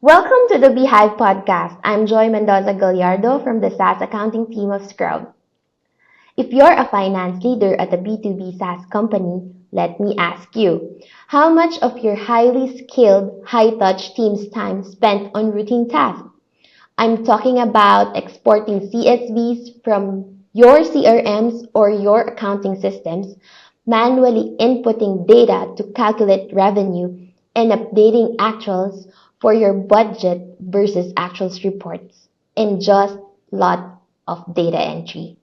Welcome to the Beehive Podcast. I'm Joy Mendoza-Gallardo from the SaaS accounting team of Scrub. If you're a finance leader at a B2B SaaS company, let me ask you, how much of your highly skilled, high-touch team's time spent on routine tasks? I'm talking about exporting CSVs from your CRMs or your accounting systems, manually inputting data to calculate revenue, and updating actuals for your budget versus actuals reports, and just lot of data entry.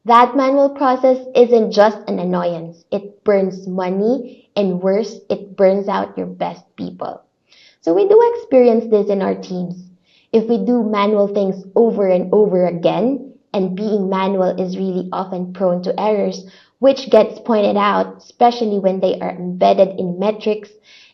That manual process isn't just an annoyance. It burns money, and worse, it burns out your best people. So we do experience this in our teams. If we do manual things over and over again, and being manual is really often prone to errors, which gets pointed out, especially when they are embedded in metrics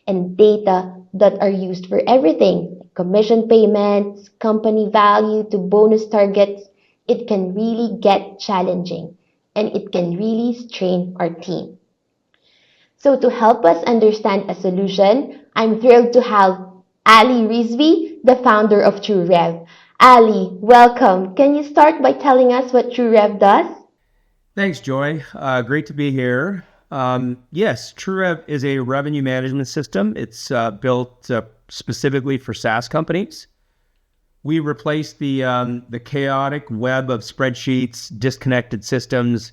and data that are used for everything, commission payments, company value to bonus targets, it can really get challenging and it can really strain our team. So to help us understand a solution, I'm thrilled to have Ali Rizvi, the founder of TrueRev. Ali, welcome. Can you start by telling us what TrueRev does? Thanks, Joy. Great to be here. Yes, TrueRev is a revenue management system. It's built specifically for SaaS companies. We replace the chaotic web of spreadsheets, disconnected systems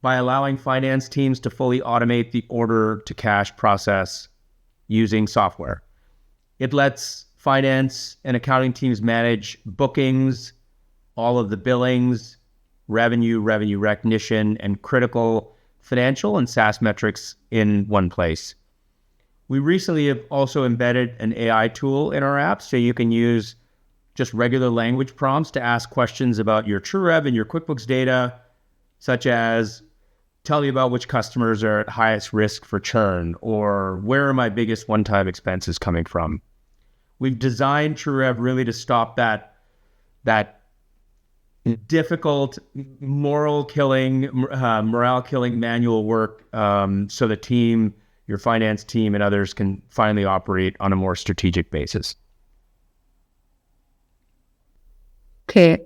by allowing finance teams to fully automate the order to cash process using software. It lets finance and accounting teams manage bookings, all of the billings, revenue recognition, and critical financial and SaaS metrics in one place. We recently have also embedded an AI tool in our app, so you can use just regular language prompts to ask questions about your TrueRev and your QuickBooks data, such as tell me about which customers are at highest risk for churn, or where are my biggest one-time expenses coming from. We've designed TrueRev really to stop that difficult, morale-killing manual work, so the team, your finance team, and others can finally operate on a more strategic basis. Okay,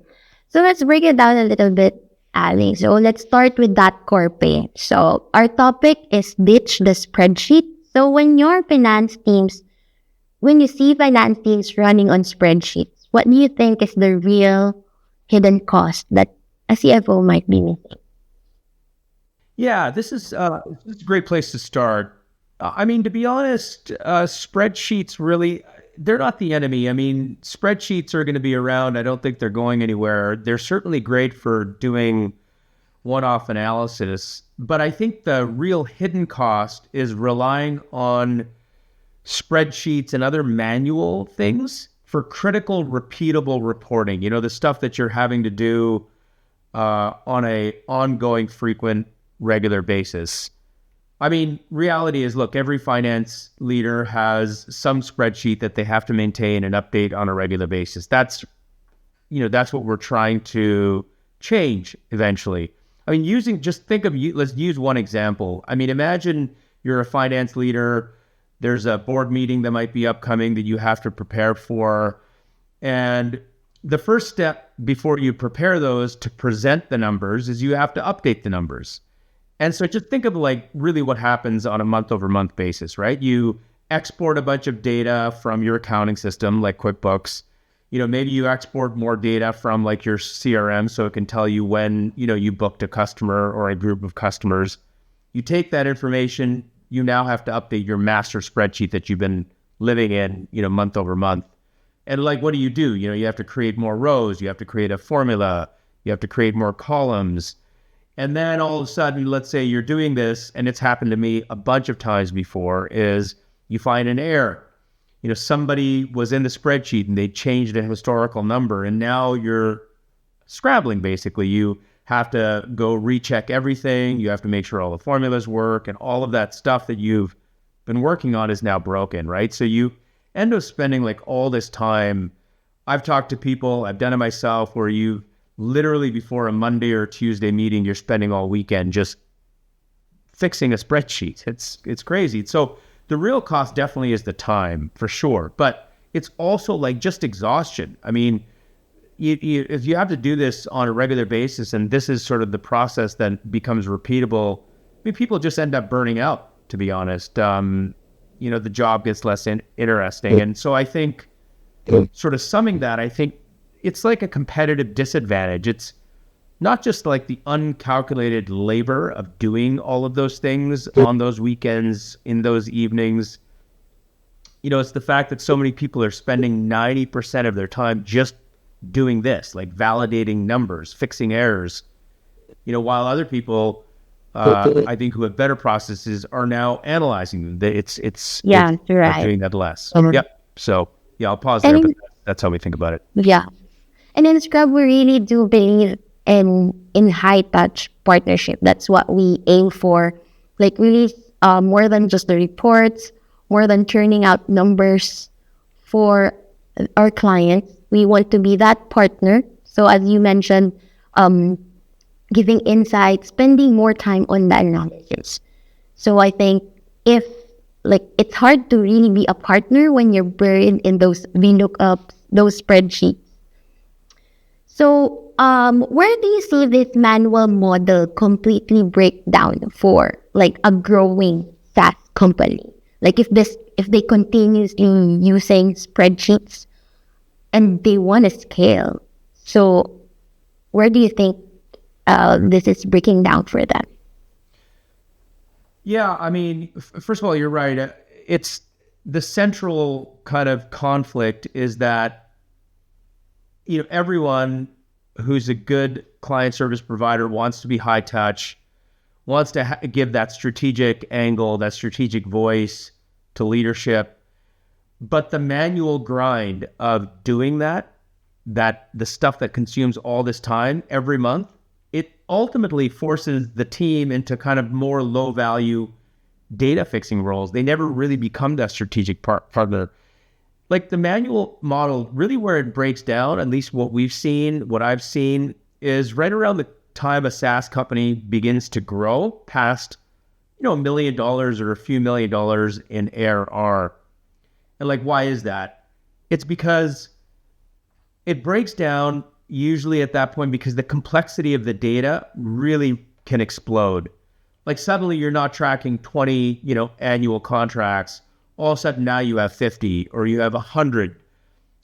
so let's break it down a little bit, Ali. So let's start with that core pain. So our topic is ditch the spreadsheet. So when you see finance teams running on spreadsheets, what do you think is the real hidden cost that a CFO might be missing? Yeah, this is a great place to start. To be honest, spreadsheets really, they're not the enemy. Spreadsheets are going to be around. I don't think they're going anywhere. They're certainly great for doing one-off analysis, but I think the real hidden cost is relying on spreadsheets and other manual things for critical, repeatable reporting. The stuff that you're having to do on a ongoing, frequent, regular basis. Reality is, look, every finance leader has some spreadsheet that they have to maintain and update on a regular basis. That's what we're trying to change eventually. Let's use one example. Imagine you're a finance leader. There's a board meeting that might be upcoming that you have to prepare for. And the first step before you prepare those to present the numbers is you have to update the numbers. And so just think of really what happens on a month-over-month basis, right? You export a bunch of data from your accounting system like QuickBooks. Maybe you export more data from your CRM so it can tell you when, you booked a customer or a group of customers. You take that information, you now have to update your master spreadsheet that you've been living in, month over month. And what do? You have to create more rows, you have to create a formula, you have to create more columns. And then all of a sudden, let's say you're doing this, and it's happened to me a bunch of times before, is you find an error. Somebody was in the spreadsheet and they changed a historical number, and now you're scrabbling, basically. You have to go recheck everything. You have to make sure all the formulas work, and all of that stuff that you've been working on is now broken, right? So you end up spending all this time. I've talked to people, I've done it myself, where you literally before a Monday or Tuesday meeting, you're spending all weekend just fixing a spreadsheet. It's crazy. So the real cost definitely is the time, for sure. But it's also like just exhaustion. I mean, if you have to do this on a regular basis, and this is sort of the process that becomes repeatable, I mean, people just end up burning out, to be honest. The job gets less interesting. And so I think, sort of summing that, I think it's like a competitive disadvantage. It's not just like the uncalculated labor of doing all of those things on those weekends, in those evenings. It's the fact that so many people are spending 90% of their time just doing this, like validating numbers, fixing errors, while other people, I think, who have better processes are now analyzing them. It's Yeah, are right. doing that less. Yep. So yeah, I'll pause And there, but in, that's how we think about it. yeah. And in Scrub, we really do believe in high touch partnership. That's what we aim for. Like really, more than just the reports, more than churning out numbers for our clients. We want to be that partner. So as you mentioned, giving insights, spending more time on the analysis. So I think if like it's hard to really be a partner when you're buried in those VLOOKUPs, those spreadsheets. So, where do you see this manual model completely break down for like a growing SaaS company? Like if they continuously using spreadsheets and they want to scale, so where do you think this is breaking down for them? Yeah, I mean, first of all, you're right. It's the central kind of conflict is that everyone who's a good client service provider wants to be high touch, wants to give that strategic angle, that strategic voice to leadership. But the manual grind of doing that the stuff that consumes all this time every month, it ultimately forces the team into kind of more low value data fixing roles. They never really become that strategic partner. Like the manual model, really where it breaks down, at least what I've seen, is right around the time a SaaS company begins to grow past, $1 million or a few $1 million in ARR. And like, why is that? It's because it breaks down usually at that point because the complexity of the data really can explode. Like suddenly you're not tracking 20, annual contracts. All of a sudden now you have 50 or you have 100.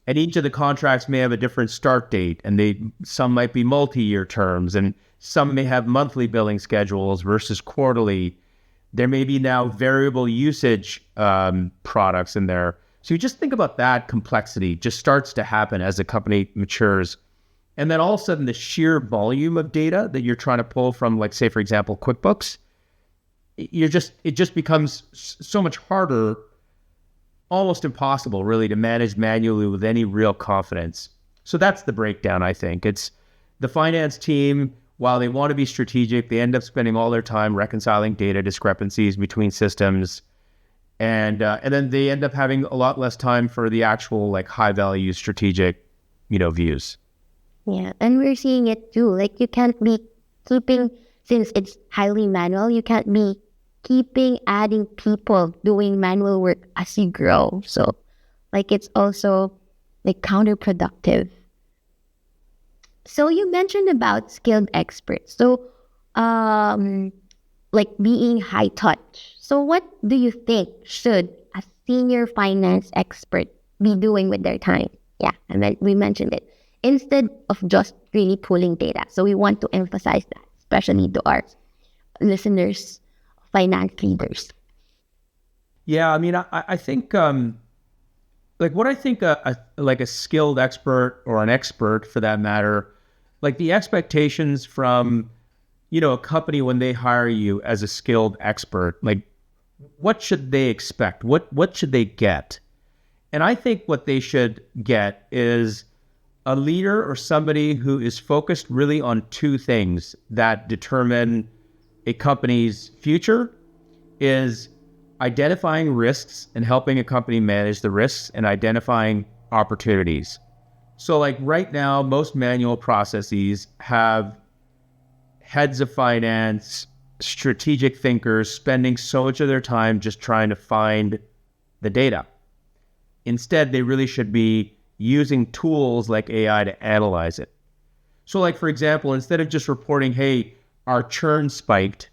And each of the contracts may have a different start date, and some might be multi-year terms, and some may have monthly billing schedules versus quarterly. There may be now variable usage products in there. So you just think about that complexity just starts to happen as a company matures. And then all of a sudden the sheer volume of data that you're trying to pull from, like, say, for example, QuickBooks, it just becomes so much harder, almost impossible really to manage manually with any real confidence. So that's the breakdown, I think. It's the finance team, while they want to be strategic, they end up spending all their time reconciling data discrepancies between systems. And then they end up having a lot less time for the actual like high value strategic, views. Yeah, and we're seeing it too. Like you can't be keeping, since it's highly manual, you can't be adding people doing manual work as you grow. So like it's also like counterproductive. So you mentioned about skilled experts. So like being high touch. So what do you think should a senior finance expert be doing with their time? Yeah, and then we mentioned it. Instead of just really pulling data. So we want to emphasize that, especially to our listeners, finance leaders. Yeah, I mean, I think like what I think like a skilled expert or an expert for that matter, like the expectations from a company when they hire you as a skilled expert, like what should they expect? What should they get? And I think what they should get is a leader or somebody who is focused really on two things that determine a company's future is identifying risks and helping a company manage the risks and identifying opportunities. So like right now, most manual processes have heads of finance, strategic thinkers spending so much of their time just trying to find the data. Instead, they really should be using tools like AI to analyze it. So like, for example, instead of just reporting, hey, our churn spiked,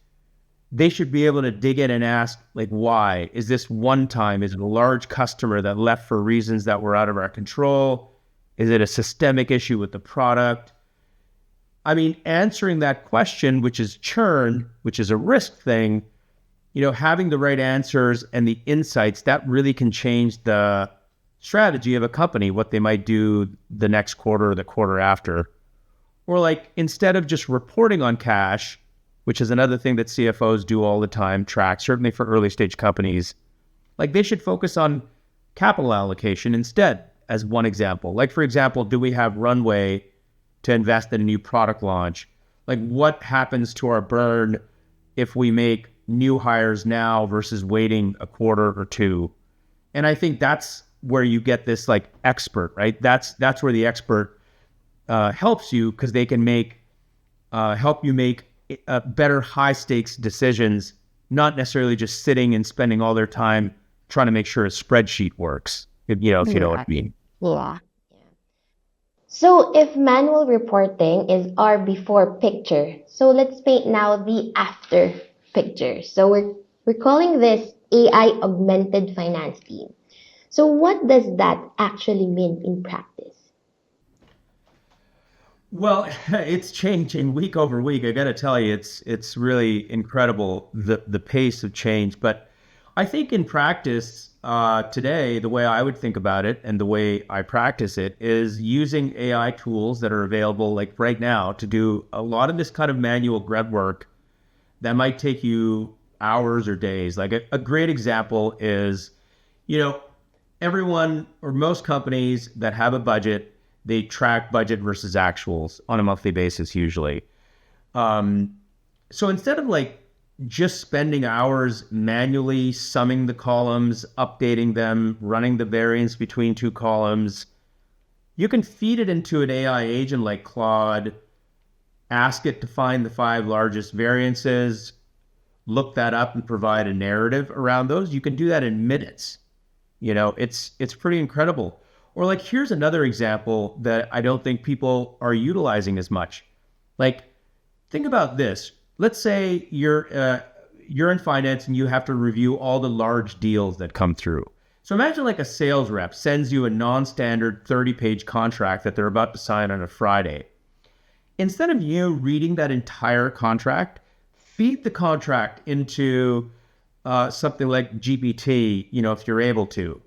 they should be able to dig in and ask, like, why? Is this one time? Is it a large customer that left for reasons that were out of our control? Is it a systemic issue with the product? I mean, answering that question, which is churn, which is a risk thing, having the right answers and the insights, that really can change the strategy of a company, what they might do the next quarter or the quarter after. Or like, instead of just reporting on cash, which is another thing that CFOs do all the time, track, certainly for early stage companies, like they should focus on capital allocation instead, as one example. Like, for example, do we have runway to invest in a new product launch? Like, what happens to our burn if we make new hires now versus waiting a quarter or two? And I think that's where you get this like expert, right? That's where the expert helps you, because they can help you make better high stakes decisions, not necessarily just sitting and spending all their time trying to make sure a spreadsheet works, if you know what I Right. mean. Yeah. So if manual reporting is our before picture, so let's paint now the after picture. So we're calling this AI augmented finance team. So what does that actually mean in practice? Well, it's changing week over week. I got to tell you, it's really incredible, the pace of change. But I think in practice today, the way I would think about it and the way I practice it is using AI tools that are available, like right now, to do a lot of this kind of manual grunt work that might take you hours or days. Like a great example is, you know, everyone or most companies that have a budget, they track budget versus actuals on a monthly basis usually. Um, so instead of like just spending hours manually summing the columns, updating them, running the variance between two columns, you can feed it into an AI agent like Claude, ask it to find the 5 largest variances, look that up and provide a narrative around those. You can do that in minutes. It's pretty incredible. Or like, here's another example that I don't think people are utilizing as much. Like, think about this. Let's say you're in finance and you have to review all the large deals that come through. So imagine like a sales rep sends you a non-standard 30-page contract that they're about to sign on a Friday. Instead of you reading that entire contract, feed the contract into something like GPT, if you're able to,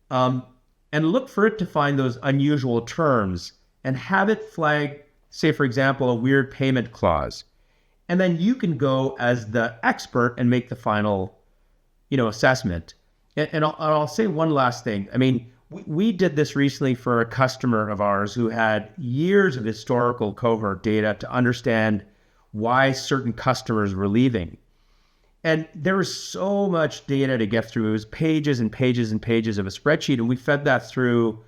and look for it to find those unusual terms and have it flag, say, for example, a weird payment clause. And then you can go as the expert and make the final, assessment. And I'll say one last thing. I mean, we did this recently for a customer of ours who had years of historical cohort data to understand why certain customers were leaving. And there was so much data to get through. It was pages and pages and pages of a spreadsheet. And we fed that through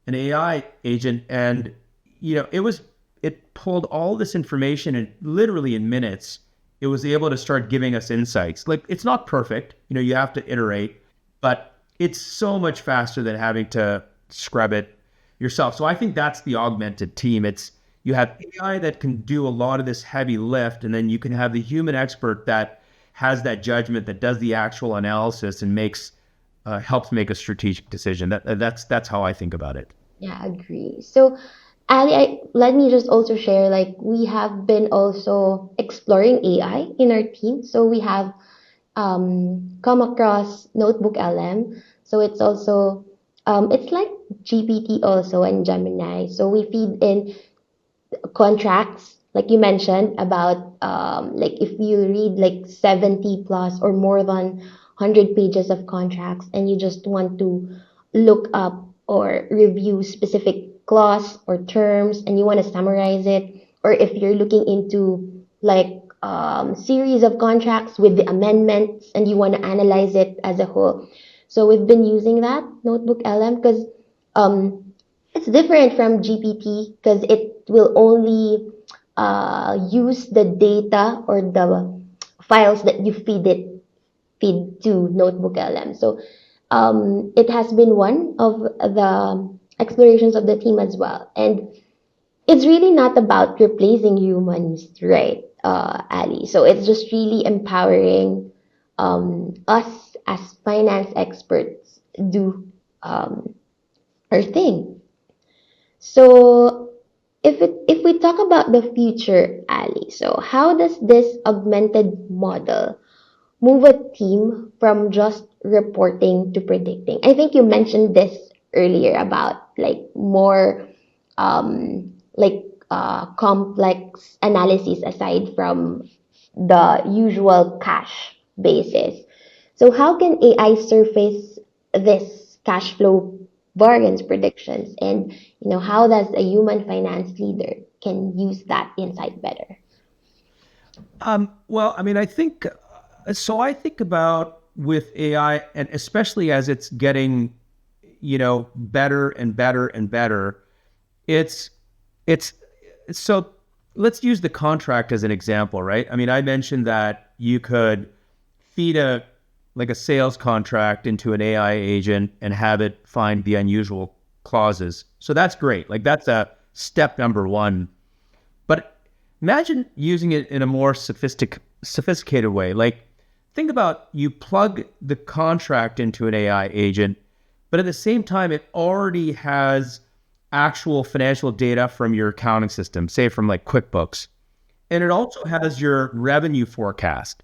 an AI agent. And, it pulled all this information and literally in minutes, it was able to start giving us insights. Like, it's not perfect. You have to iterate, but it's so much faster than having to scrub it yourself. So I think that's the augmented team. You have AI that can do a lot of this heavy lift, and then you can have the human expert that has that judgment, that does the actual analysis and helps make a strategic decision. That's how I think about it. Yeah, agree. So, Ali, let me just also share, like, we have been also exploring AI in our team. So we have come across Notebook LM. So it's also, it's like GPT also and Gemini. So we feed in contracts, like you mentioned, about like if you read like 70 plus or more than 100 pages of contracts and you just want to look up or review specific clause or terms and you want to summarize it, or if you're looking into like series of contracts with the amendments and you want to analyze it as a whole. So we've been using that Notebook LM because um, it's different from GPT because it will only use the data or the files that you feed to Notebook LM. So it has been one of the explorations of the team as well. And it's really not about replacing humans, right, Ali? So it's just really empowering us as finance experts do our thing. So if we talk about the future, Ali, so how does this augmented model move a team from just reporting to predicting? I think you mentioned this earlier about like more like complex analysis aside from the usual cash basis. So how can AI surface this cash flow variance predictions, and how does a human finance leader can use that insight better? Well, I mean, I think so. I think about with AI, and especially as it's getting, better and better and better. It's it's so. Let's use the contract as an example, right? I mean, I mentioned that you could feed a sales contract into an AI agent and have it find the unusual clauses. So that's great. Like that's a step number one. But imagine using it in a more sophisticated way. Like, think about you plug the contract into an AI agent, but at the same time, it already has actual financial data from your accounting system, say from like QuickBooks. And it also has your revenue forecast.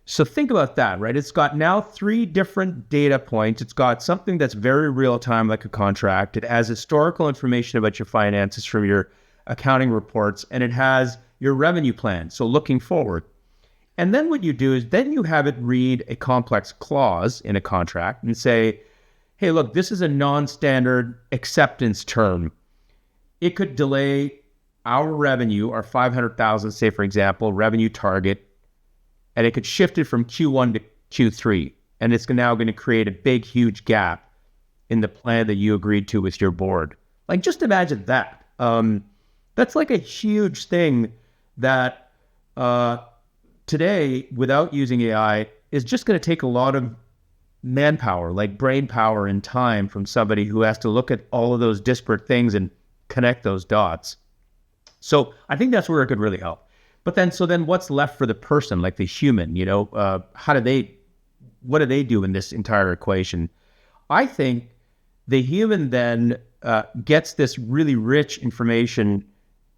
So think about that, right? It's got now three different data points. It's got something that's very real time, like a contract. It has historical information about your finances from your accounting reports, and it has your revenue plan. So looking forward. And then what you do is then you have it read a complex clause in a contract and say, hey, look, this is a non-standard acceptance term. It could delay our revenue, our 500,000, say, for example, revenue target, and it could shift it from Q1 to Q3. And it's now going to create a big, huge gap in the plan that you agreed to with your board. Like, just imagine that. That's like a huge thing that today, without using AI, is just going to take a lot of manpower, like brain power and time from somebody who has to look at all of those disparate things and connect those dots. So I think that's where it could really help. But then what's left for the person, like the human, what do they do in this entire equation? I think the human then gets this really rich information,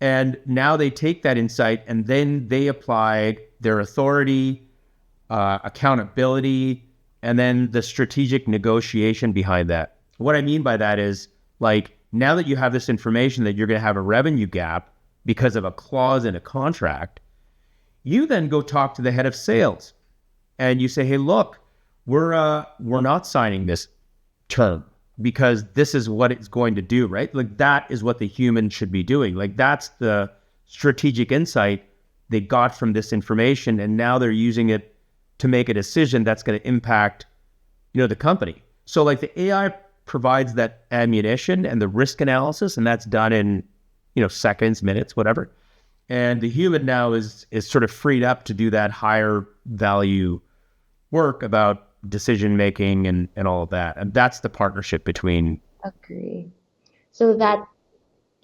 and now they take that insight and then they apply their authority, accountability, and then the strategic negotiation behind that. What I mean by that is, like, now that you have this information that you're going to have a revenue gap because of a clause in a contract, you then go talk to the head of sales and you say, hey, look, we're not signing this term because this is what it's going to do, right? Like, that is what the human should be doing. Like, that's the strategic insight they got from this information, and now they're using it to make a decision that's going to impact, the company. So like the AI provides that ammunition and the risk analysis, and that's done in, seconds, minutes, whatever. And the human now is sort of freed up to do that higher value work about decision making and all of that. And that's the partnership between. Agree. So that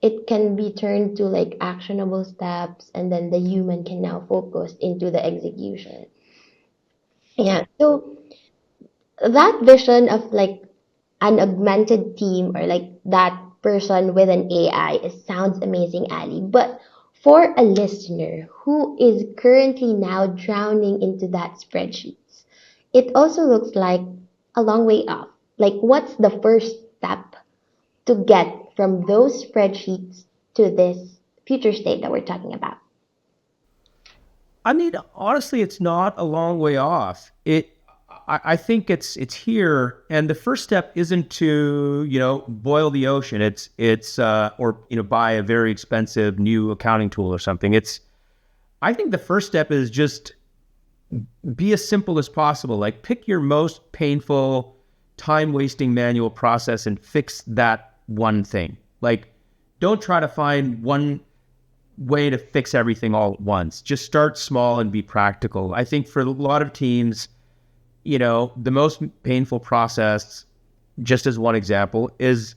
it can be turned to like actionable steps, and then the human can now focus into the execution. Yeah. So that vision of like an augmented team, or like that person with an AI, it sounds amazing, Ali. But for a listener who is currently now drowning into that spreadsheets, it also looks like a long way off. Like, what's the first step to get from those spreadsheets to this future state that we're talking about? I mean, honestly, it's not a long way off. I think it's here, and the first step isn't to boil the ocean. It's or buy a very expensive new accounting tool or something. I think the first step is just be as simple as possible. Like, pick your most painful, time-wasting manual process and fix that one thing. Like, don't try to find one way to fix everything all at once. Just start small and be practical. I think for a lot of teams, the most painful process, just as one example, is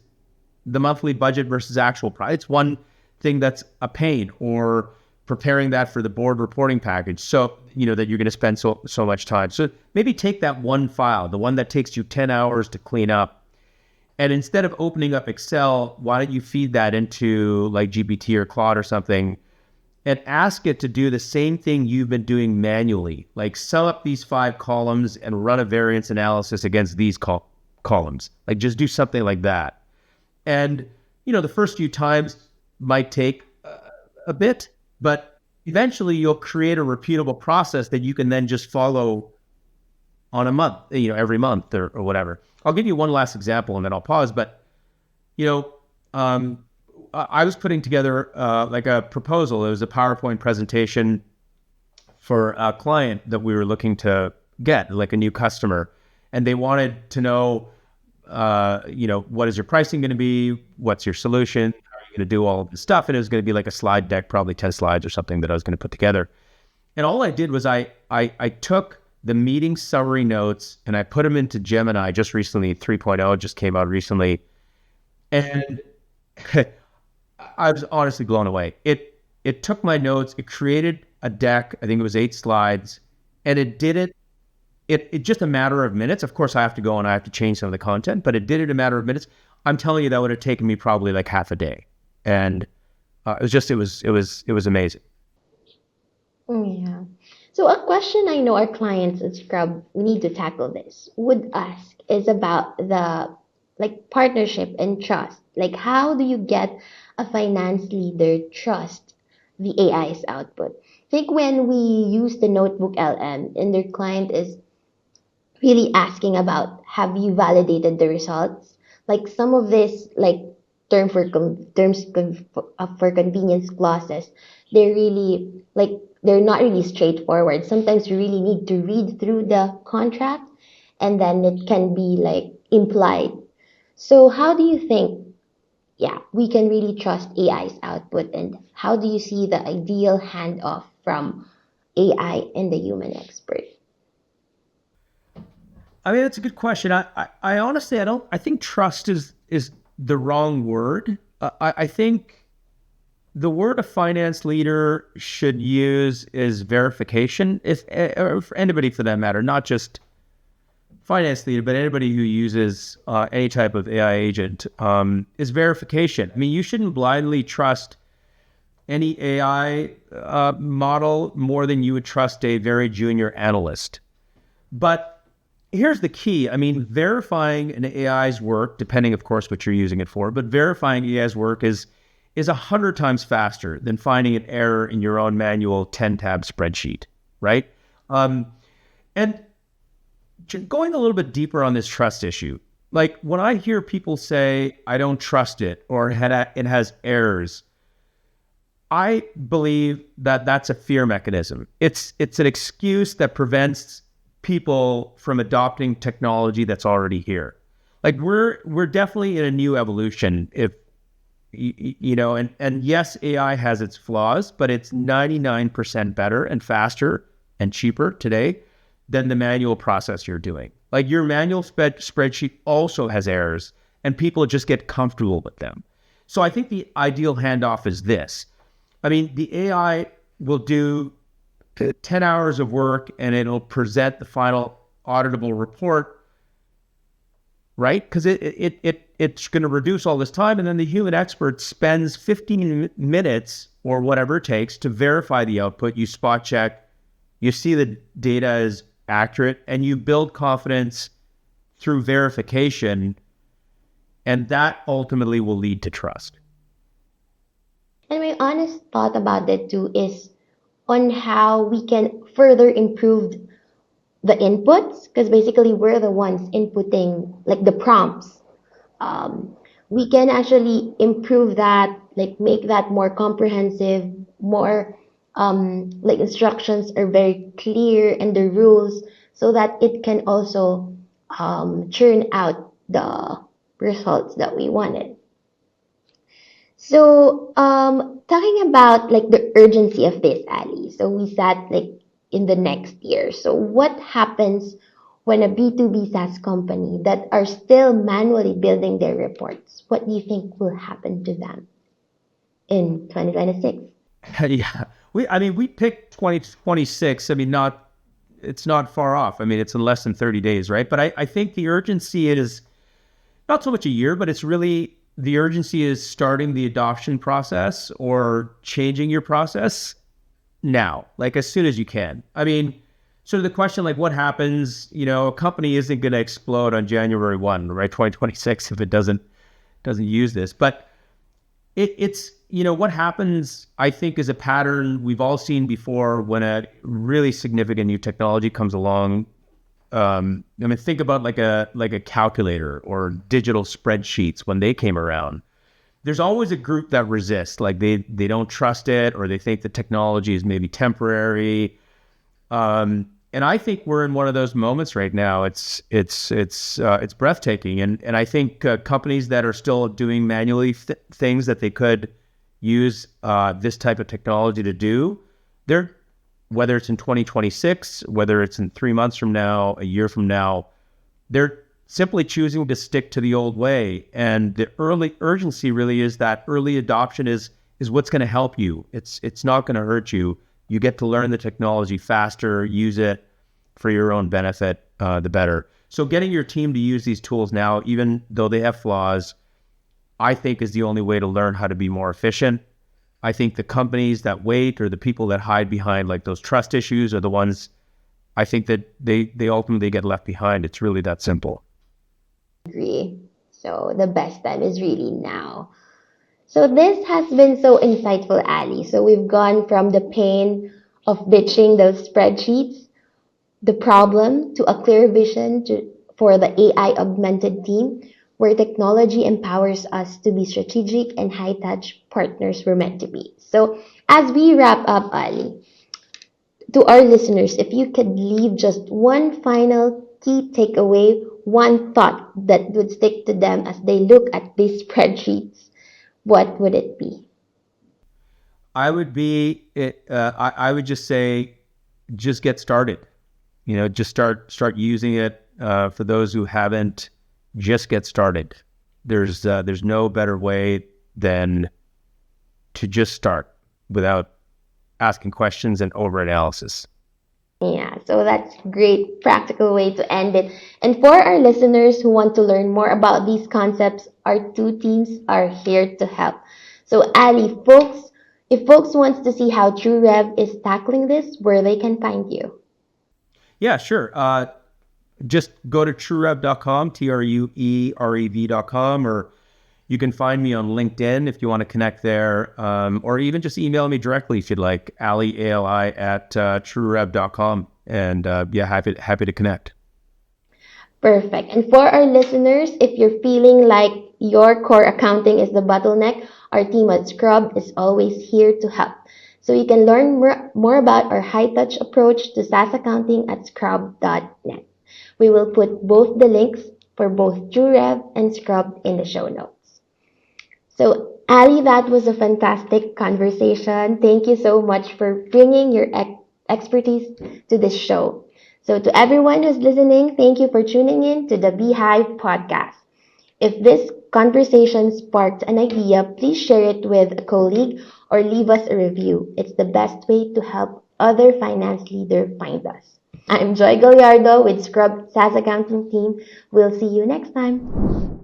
the monthly budget versus actual price. It's one thing that's a pain, or preparing that for the board reporting package. So, that you're going to spend so much time. So maybe take that one file, the one that takes you 10 hours to clean up. And instead of opening up Excel, why don't you feed that into like GPT or Claude or something, and ask it to do the same thing you've been doing manually, like sum up these 5 columns and run a variance analysis against these columns. Like just do something like that. And, the first few times might take a bit, but eventually you'll create a repeatable process that you can then just follow on a month, every month or whatever. I'll give you one last example and then I'll pause. But, I was putting together like a proposal. It was a PowerPoint presentation for a client that we were looking to get, like a new customer. And they wanted to know, what is your pricing going to be? What's your solution? How are you going to do all of this stuff? And it was going to be like a slide deck, probably 10 slides or something that I was going to put together. And all I did was I took the meeting summary notes and I put them into Gemini just recently. 3.0 just came out recently. And I was honestly blown away. It took my notes, it created a deck, I think it was 8 slides, and it did it just a matter of minutes. Of course, I have to go and I have to change some of the content, but it did it a matter of minutes. I'm telling you, that would have taken me probably like half a day. And it was amazing. Yeah. So a question I know our clients at Scrub, we need to tackle this, would ask is about the like partnership and trust. Like how do you get a finance leader trust the AI's output? I think when we use the notebook LM and their client is really asking about have you validated the results, like some of this like for convenience clauses, they're really like they're not really straightforward. Sometimes you really need to read through the contract and then it can be like implied. So how do you think, yeah, we can really trust AI's output, and how do you see the ideal handoff from AI and the human expert? I mean, that's a good question. I honestly, I think trust is the wrong word. I think the word a finance leader should use is verification. If or for anybody for that matter, not just finance leader, but anybody who uses any type of AI agent, is verification. I mean, you shouldn't blindly trust any AI model more than you would trust a very junior analyst. But here's the key. I mean, verifying an AI's work, depending, of course, what you're using it for, but verifying AI's work is 100 times faster than finding an error in your own manual 10-tab spreadsheet, right? And going a little bit deeper on this trust issue, like when I hear people say, I don't trust it or it has errors, I believe that that's a fear mechanism. It's an excuse that prevents people from adopting technology that's already here. Like we're definitely in a new evolution. If and yes, AI has its flaws, but it's 99% better and faster and cheaper today than the manual process you're doing. Like your manual spreadsheet also has errors, and people just get comfortable with them. So I think the ideal handoff is this. I mean, the AI will do 10 hours of work and it'll present the final auditable report, right? Because it's going to reduce all this time. And then the human expert spends 15 minutes or whatever it takes to verify the output. You spot check, you see the data is accurate, and you build confidence through verification. And that ultimately will lead to trust. And my honest thought about it too is on how we can further improve the inputs, because basically we're the ones inputting like the prompts. um, we can actually improve that, like make that more comprehensive, more like instructions are very clear and the rules, so that it can also churn out the results that we wanted. So, talking about like the urgency of this, Ali. So we sat like in the next year. So what happens when a B2B SaaS company that are still manually building their reports, what do you think will happen to them in 2026? Yeah, we picked 2026. I mean, not it's not far off. I mean, it's in less than 30 days, right? But I think the urgency is not so much a year, but it's really the urgency is starting the adoption process or changing your process now, like as soon as you can. I mean, so the question, like, what happens? A company isn't going to explode on January 1, right? 2026 if it doesn't use this, but it's what happens. I think is a pattern we've all seen before when a really significant new technology comes along. Think about like a calculator or digital spreadsheets when they came around. There's always a group that resists, like they don't trust it or they think the technology is maybe temporary. And I think we're in one of those moments right now. It's breathtaking, and I think companies that are still doing manually things that they could use this type of technology to do, they're whether it's in 2026, whether it's in 3 months from now, a year from now, they're simply choosing to stick to the old way. And the early urgency really is that early adoption is what's going to help you. It's not going to hurt you. You get to learn the technology faster, use it for your own benefit, the better. So getting your team to use these tools now, even though they have flaws, I think is the only way to learn how to be more efficient. I think the companies that wait or the people that hide behind like those trust issues are the ones I think that they ultimately get left behind. It's really that simple. Agree. So the best time is really now. So this has been so insightful, Ali. So we've gone from the pain of ditching those spreadsheets, the problem, to a clear vision for the AI-augmented team, where technology empowers us to be strategic and high-touch partners we're meant to be. So as we wrap up, Ali, to our listeners, if you could leave just one final key takeaway, one thought that would stick to them as they look at these spreadsheets, what would it be? I would just say, just get started. Just start using it. For those who haven't, just get started. There's no better way than to just start without asking questions and over analysis. Yeah, so that's great practical way to end it. And for our listeners who want to learn more about these concepts, our two teams are here to help. So Ali, if folks wants to see how TrueRev is tackling this, where they can find you. Yeah, sure. Just go to TrueRev.com, TrueRev.com, or you can find me on LinkedIn if you want to connect there, or even just email me directly if you'd like, Ali at TrueRev.com, and happy to connect. Perfect. And for our listeners, if you're feeling like your core accounting is the bottleneck, our team at Scrub is always here to help. So you can learn more about our high-touch approach to SaaS accounting at scrub.net. We will put both the links for both TrueRev and Scrub in the show notes. So, Ali, that was a fantastic conversation. Thank you so much for bringing your expertise to this show. So, to everyone who's listening, thank you for tuning in to the Beehive podcast. If this conversation sparked an idea, please share it with a colleague or leave us a review. It's the best way to help other finance leaders find us. I'm Joy Gallardo with Scrub SaaS Accounting Team. We'll see you next time.